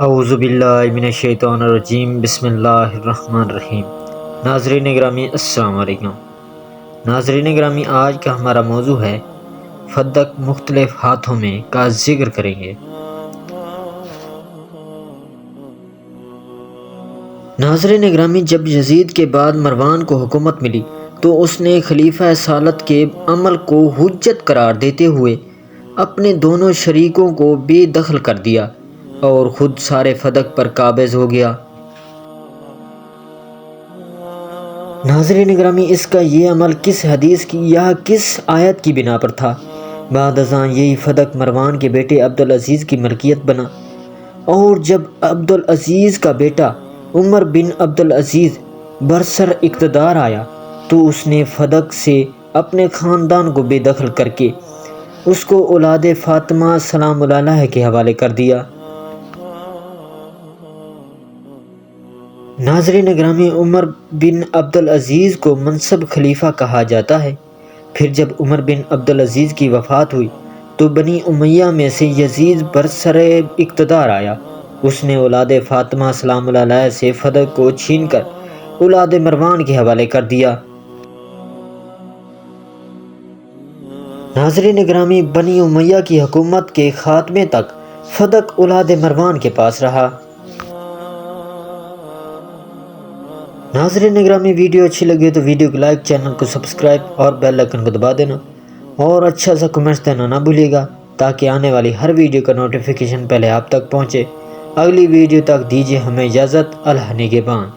اعوذ باللہ من الشیطان الرجیم، بسم اللہ الرحمن الرحیم۔ ناظرین گرامی السلام علیکم۔ ناظرین گرامی، آج کا ہمارا موضوع ہے فدق مختلف ہاتھوں میں کا ذکر کریں گے۔ ناظرین گرامی، جب یزید کے بعد مروان کو حکومت ملی تو اس نے خلیفہ ثالث کے عمل کو حجت قرار دیتے ہوئے اپنے دونوں شریکوں کو بے دخل کر دیا اور خود سارے فدق پر قابض ہو گیا۔ ناظرین گرامی، اس کا یہ عمل کس حدیث کی یا کس آیت کی بنا پر تھا؟ بعد ازاں یہی فدق مروان کے بیٹے عبدالعزیز کی ملکیت بنا، اور جب عبدالعزیز کا بیٹا عمر بن عبدالعزیز برسر اقتدار آیا تو اس نے فدق سے اپنے خاندان کو بے دخل کر کے اس کو اولاد فاطمہ سلام اللہ علیہا کے حوالے کر دیا۔ ناظرین گرامی، عمر بن عبدالعزیز کو منصب خلیفہ کہا جاتا ہے۔ پھر جب عمر بن عبدالعزیز کی وفات ہوئی تو بنی امیہ میں سے یزید برسر اقتدار آیا۔ اس نے اولاد فاطمہ سلام اللہ علیہا سے فدق کو چھین کر اولاد مروان کے حوالے کر دیا۔ ناظرین گرامی، بنی امیہ کی حکومت کے خاتمے تک فدق اولاد مروان کے پاس رہا۔ ناظرین گرامی، ویڈیو اچھی لگی تو ویڈیو کو لائک، چینل کو سبسکرائب اور بیل آئکن کو دبا دینا، اور اچھا سا کمنٹس دینا نہ بھولیے گا تاکہ آنے والی ہر ویڈیو کا نوٹیفیکیشن پہلے آپ تک پہنچے۔ اگلی ویڈیو تک دیجیے ہمیں اجازت۔ اللہ نگہبان۔